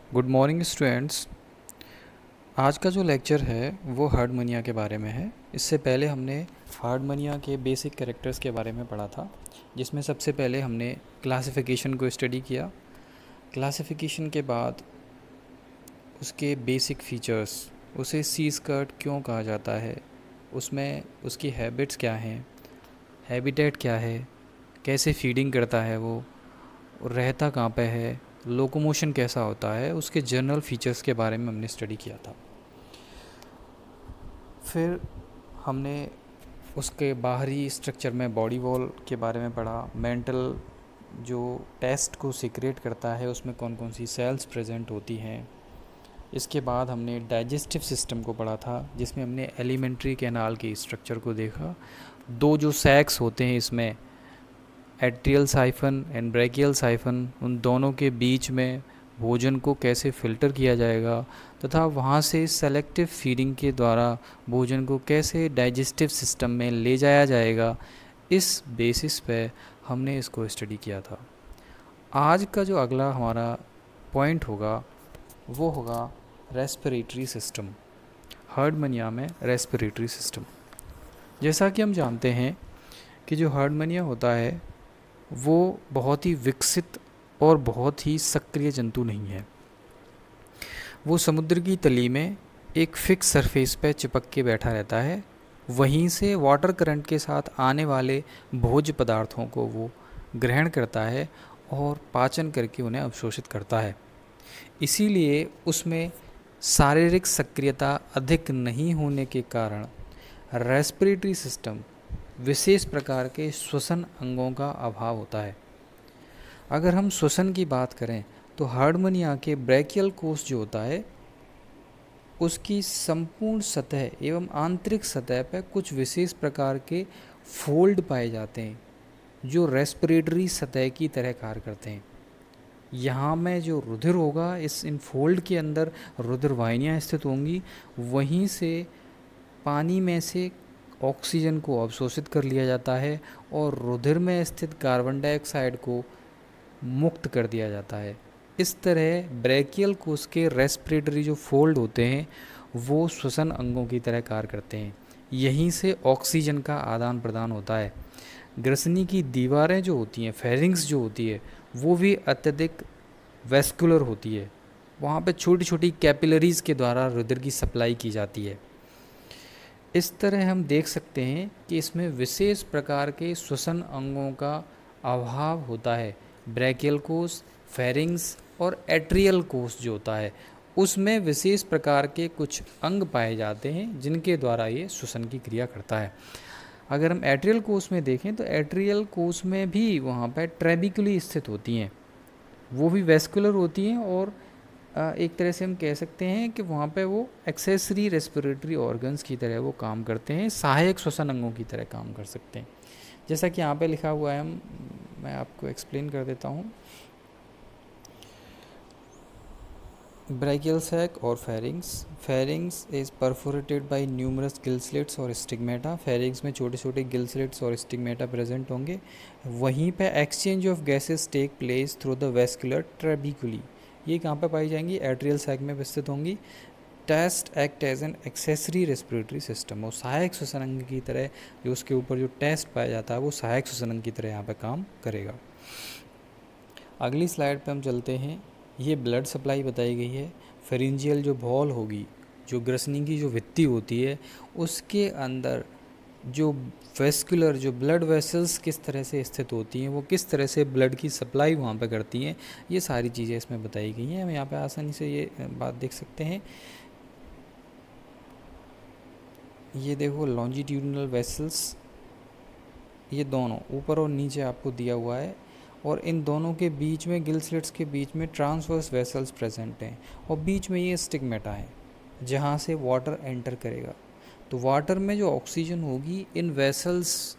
Good morning students. आज का जो लेक्चर है वो हार्डमोनिया के बारे में है। इससे पहले हमने हार्डमोनिया के बेसिक कैरेक्टर्स के बारे में पढ़ा था, जिसमें सबसे पहले हमने क्लासिफिकेशन को स्टडी किया। क्लासिफिकेशन के बाद उसके बेसिक फीचर्स, उसे सी स्कर्ट क्यों कहा जाता है, उसमें उसकी हैबिट्स क्या हैं, हैबिटेट क्या है, कैसे फीडिंग करता है वो, रहता कहाँ पे है, लोकोमोशन कैसा होता है, उसके जनरल फीचर्स के बारे में हमने स्टडी किया था। फिर हमने उसके बाहरी स्ट्रक्चर में बॉडी वॉल के बारे में पढ़ा। मेंटल जो टेस्ट को सीक्रेट करता है उसमें कौन कौन सी सेल्स प्रेजेंट होती हैं। इसके बाद हमने डाइजेस्टिव सिस्टम को पढ़ा था, जिसमें हमने एलिमेंट्री कैनाल के स्ट्रक्चर को देखा। दो जो सैक्स होते हैं इसमें, atrial siphon and brachial siphon, उन दोनों के बीच में भोजन को कैसे फ़िल्टर किया जाएगा तथा वहाँ से सेलेक्टिव फीडिंग के द्वारा भोजन को कैसे डाइजेस्टिव सिस्टम में ले जाया जाएगा, इस बेसिस पे हमने इसको स्टडी किया था। आज का जो अगला हमारा पॉइंट होगा वो होगा रेस्पिरेटरी सिस्टम। हार्डमोनिया में रेस्पिरेटरी सिस्टम, जैसा कि हम जानते हैं कि जो हार्डमोनिया होता है वो बहुत ही विकसित और बहुत ही सक्रिय जंतु नहीं है। वो समुद्र की तली में एक फिक्स सरफेस पे चिपक के बैठा रहता है। वहीं से वाटर करंट के साथ आने वाले भोज्य पदार्थों को वो ग्रहण करता है और पाचन करके उन्हें अवशोषित करता है। इसीलिए उसमें शारीरिक सक्रियता अधिक नहीं होने के कारण रेस्पिरेटरी सिस्टम विशेष प्रकार के श्वसन अंगों का अभाव होता है। अगर हम श्वसन की बात करें तो हार्डमोनिया के ब्रैकियल कोष जो होता है उसकी संपूर्ण सतह एवं आंतरिक सतह पर कुछ विशेष प्रकार के फोल्ड पाए जाते हैं जो रेस्पिरेटरी सतह की तरह कार्य करते हैं। यहाँ में जो रुधिर होगा, इस इन फोल्ड के अंदर रुधिर वाहिनियाँ स्थित होंगी। वहीं से पानी में से ऑक्सीजन को अवशोषित कर लिया जाता है और रुधिर में स्थित कार्बन डाइऑक्साइड को मुक्त कर दिया जाता है। इस तरह ब्रैकियल कोष के रेस्पिरेटरी जो फोल्ड होते हैं वो श्वसन अंगों की तरह कार्य करते हैं। यहीं से ऑक्सीजन का आदान प्रदान होता है। ग्रसनी की दीवारें जो होती हैं, फेरिंग्स जो होती है, वो भी अत्यधिक वेस्कुलर होती है। वहाँ पे छोटी छोटी कैपिलरीज़ के द्वारा रुधिर की सप्लाई की जाती है। इस तरह हम देख सकते हैं कि इसमें विशेष प्रकार के श्वसन अंगों का अभाव होता है। ब्रैकियल कोष, फेरिंग्स और एट्रियल कोष जो होता है उसमें विशेष प्रकार के कुछ अंग पाए जाते हैं जिनके द्वारा ये श्वसन की क्रिया करता है। अगर हम एट्रियल कोष में देखें तो एट्रियल कोष में भी वहाँ पर ट्रेबिकुली स्थित होती हैं, वो भी वेस्कुलर होती हैं और एक तरह से हम कह सकते हैं कि वहाँ पे वो एक्सेसरी रेस्पिरेटरी ऑर्गन्स की तरह वो काम करते हैं, सहायक श्वसन अंगों की तरह काम कर सकते हैं। जैसा कि यहाँ पे लिखा हुआ है, मैं आपको एक्सप्लेन कर देता हूँ। ब्रैकियल सैक और pharynx is perforated by numerous gill slits और स्टिग्मेटा। फेरिंग्स में छोटे छोटे गिल स्लिट्स और स्टिग्मेटा प्रेजेंट होंगे। वहीं पे exchange of gases take place through the vascular trabeculae. ये कहाँ पे पाई जाएंगी? एट्रियल सैक में विस्तृत होंगी। Test act as an accessory respiratory system, और सहायक श्वसन अंग की तरह जो उसके ऊपर जो टेस्ट पाया जाता है वो सहायक श्वसन अंग की तरह यहाँ पे काम करेगा। अगली स्लाइड पे हम चलते हैं। ये ब्लड सप्लाई बताई गई है। फेरिंजियल जो बॉल होगी, जो ग्रसनी की जो भित्ति होती है, उसके अंदर जो वेस्कुलर जो ब्लड वेसल्स किस तरह से स्थित होती हैं, वो किस तरह से ब्लड की सप्लाई वहाँ पे करती हैं, ये सारी चीज़ें इसमें बताई गई हैं। हम यहाँ पे आसानी से ये बात देख सकते हैं। ये देखो लॉन्जिट्यूडिनल वेसल्स, ये दोनों ऊपर और नीचे आपको दिया हुआ है, और इन दोनों के बीच में गिल स्लिट्स के बीच में ट्रांसवर्स वेसल्स प्रेजेंट हैं और बीच में ये स्टिग्मेटा है जहाँ से वाटर एंटर करेगा। तो वाटर में जो ऑक्सीजन होगी इन वेसल्स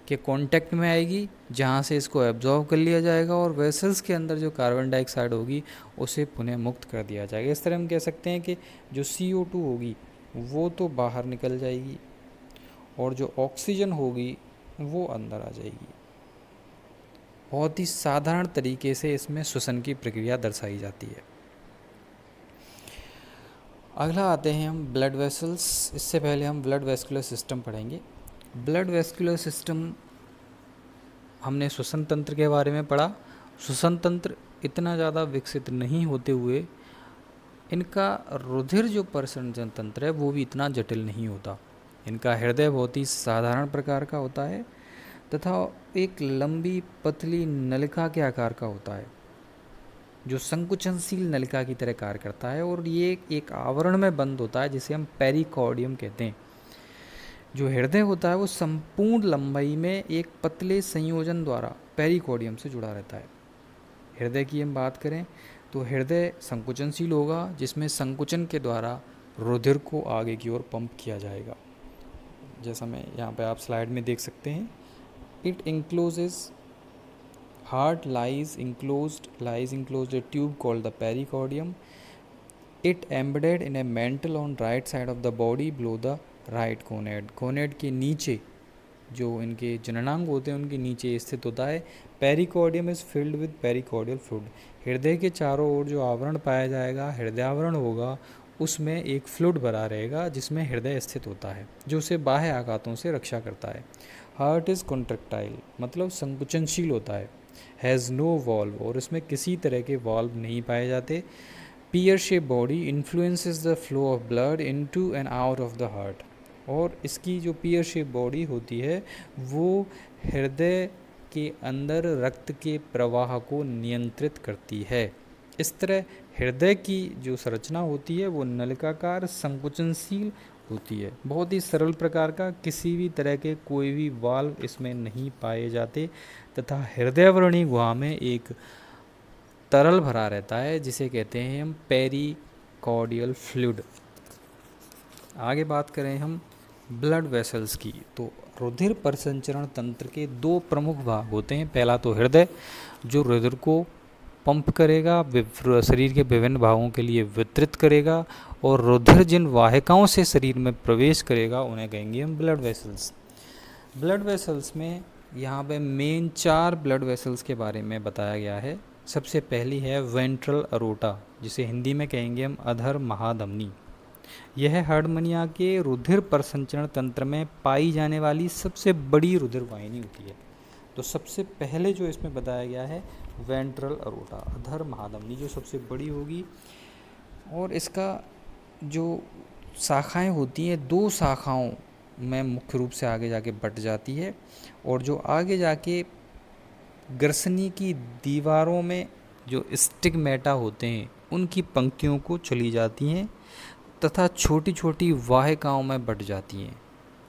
के कांटेक्ट में आएगी, जहाँ से इसको एब्जॉर्व कर लिया जाएगा, और वेसल्स के अंदर जो कार्बन डाइऑक्साइड होगी उसे पुनः मुक्त कर दिया जाएगा। इस तरह हम कह सकते हैं कि जो CO2 होगी वो तो बाहर निकल जाएगी और जो ऑक्सीजन होगी वो अंदर आ जाएगी। बहुत ही साधारण तरीके से इसमें श्वसन की प्रक्रिया दर्शाई जाती है। अगला आते हैं हम ब्लड वेसल्स। इससे पहले हम ब्लड वेस्कुलर सिस्टम पढ़ेंगे। ब्लड वेस्कुलर सिस्टम हमने श्वसन तंत्र के बारे में पढ़ा। श्वसन तंत्र इतना ज़्यादा विकसित नहीं होते हुए इनका रुधिर जो परिसंचरण तंत्र है वो भी इतना जटिल नहीं होता। इनका हृदय बहुत ही साधारण प्रकार का होता है तथा एक लंबी पतली नलिका के आकार का होता है जो संकुचनशील नलिका की तरह कार्य करता है, और ये एक आवरण में बंद होता है जिसे हम पेरिकार्डियम कहते हैं। जो हृदय होता है वो संपूर्ण लंबाई में एक पतले संयोजन द्वारा पेरिकार्डियम से जुड़ा रहता है। हृदय की हम बात करें तो हृदय संकुचनशील होगा जिसमें संकुचन के द्वारा रुधिर को आगे की ओर पंप किया जाएगा, जैसा मैं यहाँ पे आप स्लाइड में देख सकते हैं। It encloses heart lies enclosed a tube called the pericardium. It embedded in a mantle on right side of the body below the right gonad. gonad के नीचे जो इनके जननांग होते हैं उनके नीचे स्थित होता है। Pericardium is filled with pericardial fluid. हृदय के चारों ओर जो आवरण पाया जाएगा, हृदय आवरण होगा, उसमें एक फ्लूइड भरा रहेगा जिसमें हृदय स्थित होता है जो उसे बाह्य आघातों से रक्षा करता है। हार्ट इज कॉन्ट्रैक्टाइल मतलब संकुचनशील होता है। हैज़ नो वॉल्व और इसमें किसी तरह के वॉल्व नहीं पाए जाते। पियर shape body influences the flow of blood into and out of the heart. और इसकी जो पियर शेप बॉडी होती है वो हृदय के अंदर रक्त के प्रवाह को नियंत्रित करती है। इस तरह हृदय की जो संरचना होती है वो नलिकाकार संकुचनशील होती है, बहुत ही सरल प्रकार का। किसी भी तरह के कोई भी वाल्व इसमें नहीं पाए जाते तथा हृदयावरणी गुहा में एक तरल भरा रहता है जिसे कहते हैं हम पेरिकार्डियल फ्लूइड। आगे बात करें हम ब्लड वेसल्स की, तो रुधिर परिसंचरण तंत्र के दो प्रमुख भाग होते हैं। पहला तो हृदय जो रुधिर को पंप करेगा, शरीर के विभिन्न भागों के लिए वितरित करेगा, और रुधिर जिन वाहिकाओं से शरीर में प्रवेश करेगा उन्हें कहेंगे हम ब्लड वेसल्स। ब्लड वेसल्स में यहाँ पे मेन 4 ब्लड वेसल्स के बारे में बताया गया है। सबसे पहली है वेंट्रल अरोटा जिसे हिंदी में कहेंगे हम अधर महाधमनी। यह हार्मोनिया के रुधिर परिसंचरण तंत्र में पाई जाने वाली सबसे बड़ी रुधिर वाहिनी होती है। तो सबसे पहले जो इसमें बताया गया है वेंट्रल अरोटा, अधर महाधमनी जो सबसे बड़ी होगी, और इसका जो शाखाएं होती हैं 2 शाखाओं में मुख्य रूप से आगे जाके बट जाती है, और जो आगे जाके ग्रसनी की दीवारों में जो स्टिग्मेटा होते हैं उनकी पंक्तियों को चली जाती हैं तथा छोटी छोटी वाहिकाओं में बट जाती हैं।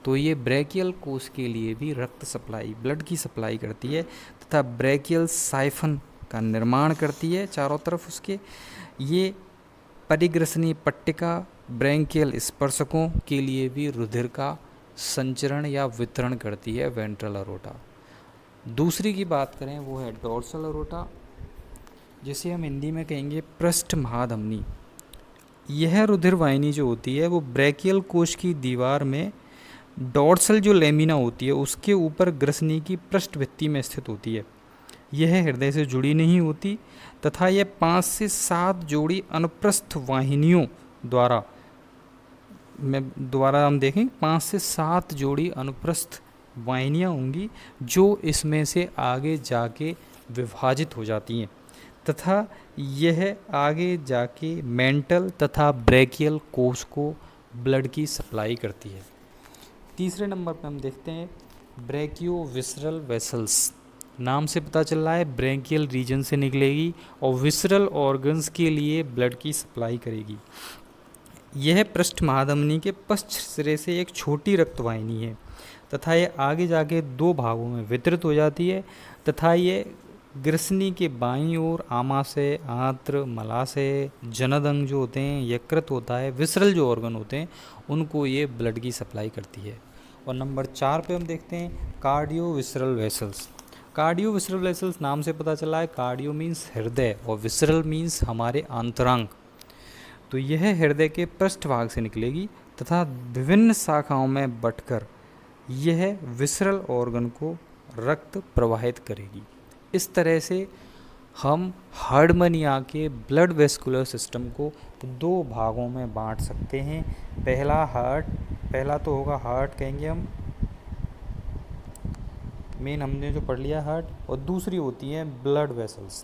तो ये ब्रैकियल कोश के लिए भी रक्त सप्लाई, ब्लड की सप्लाई करती है तथा ब्रैकियल साइफन का निर्माण करती है चारों तरफ उसके। ये परिग्रसनी पट्टिका ब्रैंकियल स्पर्शकों के लिए भी रुधिर का संचरण या वितरण करती है वेंट्रल अरोटा। दूसरी की बात करें वो है डोर्सल अरोटा जिसे हम हिंदी में कहेंगे पृष्ठ महाधमनी। यह रुधिर वाहिनी जो होती है वो ब्रैकियल कोश की दीवार में डोर्सल जो लेमिना होती है उसके ऊपर ग्रसनी की पृष्ठभित्ति में स्थित होती है। यह हृदय से जुड़ी नहीं होती तथा यह 5 से 7 जोड़ी अनुप्रस्थ वाहिनियों द्वारा हम देखें 5 से 7 जोड़ी अनुप्रस्थ वाहिनियाँ होंगी जो इसमें से आगे जाके विभाजित हो जाती हैं तथा यह आगे जाके मेंटल तथा ब्रैकियल कोश को ब्लड की सप्लाई करती है। तीसरे नंबर पर हम देखते हैं ब्रैकियो विसरल वेसल्स। नाम से पता चल रहा है ब्रैकियल रीजन से निकलेगी और विसरल ऑर्गन्स के लिए ब्लड की सप्लाई करेगी। यह पृष्ठ महाधमनी के पश्च सिरे से एक छोटी रक्तवाहिनी है तथा यह आगे जाके 2 भागों में वितरित हो जाती है तथा ये ग्रसनी के बाईं ओर आमाशय, आंत्र, मलाशय, जनद अंग जो होते हैं, यकृत होता है, विसरल जो ऑर्गन होते हैं उनको ये ब्लड की सप्लाई करती है। और नंबर 4 पे हम देखते हैं cardio visceral vessels. Cardio visceral vessels नाम से पता चला है कार्डियो मीन्स हृदय और विसरल मीन्स हमारे आंतरांग। तो यह हृदय के पृष्ठभाग से निकलेगी तथा विभिन्न शाखाओं में बंटकर यह विसरल ऑर्गन को रक्त प्रवाहित करेगी। इस तरह से हम हार्डमनिया के ब्लड वेस्कुलर सिस्टम को दो भागों में बांट सकते हैं। पहला तो होगा हार्ट, कहेंगे हम, मेन हमने जो पढ़ लिया हार्ट, और दूसरी होती है ब्लड वेसल्स।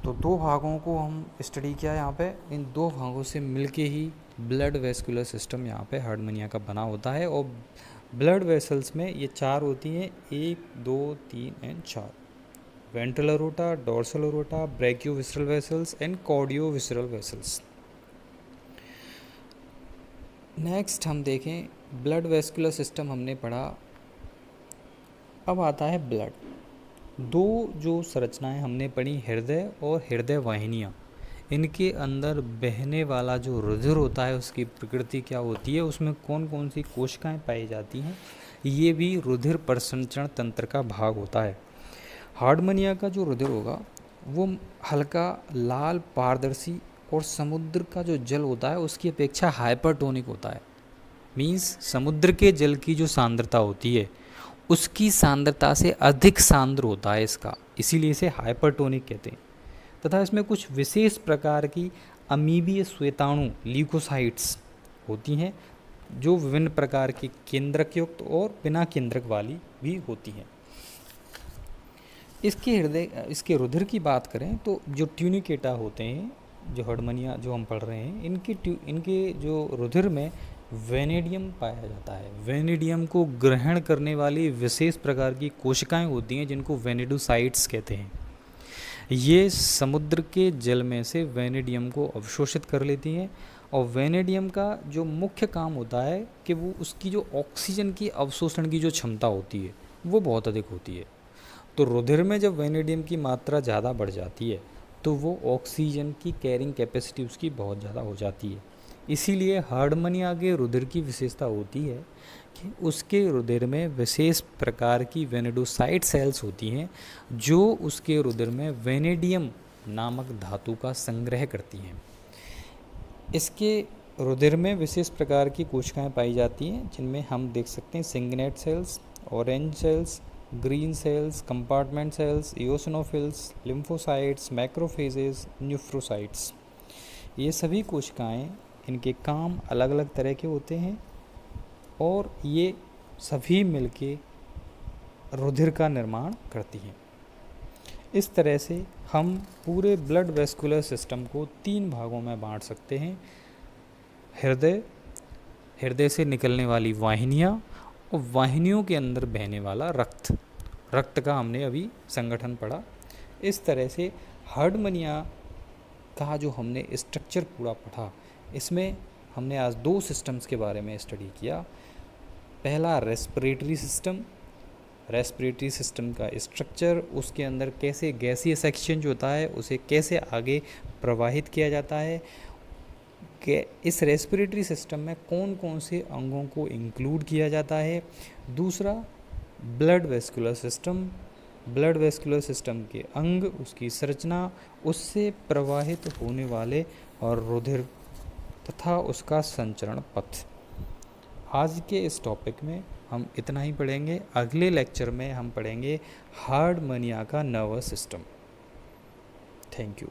तो दो भागों को हम स्टडी किया यहाँ पे। इन दो भागों से मिलके ही ब्लड वेस्कुलर सिस्टम यहाँ पे हार्डमनिया का बना होता है। और ब्लड वेसल्स में ये चार होती हैं, 1, 2, 3 and 4। Ventral aorta, dorsal aorta, branchiovisceral vessels and cardiovisceral vessels. Next हम देखें, ब्लड वेस्कुलर सिस्टम हमने पढ़ा। अब आता है ब्लड। दो जो संरचनाएं हमने पढ़ी, हृदय और हृदय वाहिनियाँ, इनके अंदर बहने वाला जो रुधिर होता है उसकी प्रकृति क्या होती है, उसमें कौन कौन सी कोशिकाएं पाई जाती हैं, ये भी रुधिर परिसंचरण तंत्र का भाग होता है। हार्डमनिया का जो रुधिर होगा वो हल्का लाल पारदर्शी और समुद्र का जो जल होता है उसकी अपेक्षा हाइपरटोनिक होता है। मीन्स समुद्र के जल की जो सांद्रता होती है उसकी सांद्रता से अधिक सांद्र होता है इसका, इसीलिए इसे हाइपरटोनिक कहते हैं। तथा इसमें कुछ विशेष प्रकार की अमीबीय श्वेताणु ल्यूकोसाइट्स होती हैं जो विभिन्न प्रकार के केंद्रक युक्त और बिना केंद्रक वाली भी होती हैं। इसके रुधिर की बात करें तो जो ट्यूनिकेटा होते हैं, जो हार्डमनिया जो हम पढ़ रहे हैं, इनके जो रुधिर में वेनेडियम पाया जाता है। वेनेडियम को ग्रहण करने वाली विशेष प्रकार की कोशिकाएं होती हैं जिनको वेनेडोसाइट्स कहते हैं। ये समुद्र के जल में से वेनेडियम को अवशोषित कर लेती हैं और वेनेडियम का जो मुख्य काम होता है कि वो उसकी जो ऑक्सीजन की अवशोषण की जो क्षमता होती है वो बहुत अधिक होती है। तो रुधिर में जब वेनेडियम की मात्रा ज़्यादा बढ़ जाती है तो वो ऑक्सीजन की कैरिंग कैपेसिटी उसकी बहुत ज़्यादा हो जाती है। इसीलिए हार्डमनिया के रुधिर की विशेषता होती है कि उसके रुधिर में विशेष प्रकार की वेनेडोसाइट सेल्स होती हैं जो उसके रुधिर में वेनेडियम नामक धातु का संग्रह करती हैं। इसके रुधिर में विशेष प्रकार की कोशिकाएं पाई जाती हैं जिनमें हम देख सकते हैं signet cells, orange cells, green cells, compartment cells, eosinophils, lymphocytes, macrophages, nephrocytes. ये सभी कोशिकाएं, इनके काम अलग अलग तरह के होते हैं और ये सभी मिलके रुधिर का निर्माण करती हैं। इस तरह से हम पूरे ब्लड वेस्कुलर सिस्टम को 3 भागों में बांट सकते हैं। हृदय से निकलने वाली वाहिनियाँ और वाहिनियों के अंदर बहने वाला रक्त का हमने अभी संगठन पढ़ा। इस तरह से हार्डमनिया का जो हमने स्ट्रक्चर पूरा पढ़ा, इसमें हमने आज 2 सिस्टम्स के बारे में स्टडी किया। पहला रेस्पिरेटरी सिस्टम का स्ट्रक्चर, उसके अंदर कैसे गैसीय एक्सचेंज होता है, उसे कैसे आगे प्रवाहित किया जाता है, कि इस रेस्पिरेटरी सिस्टम में कौन कौन से अंगों को इंक्लूड किया जाता है। दूसरा ब्लड वेस्कुलर सिस्टम के अंग, उसकी संरचना, उससे प्रवाहित होने वाले और रुधिर तथा उसका संचरण पथ। आज के इस टॉपिक में हम इतना ही पढ़ेंगे। अगले लेक्चर में हम पढ़ेंगे हार्डमनिया का नर्वस सिस्टम। Thank you.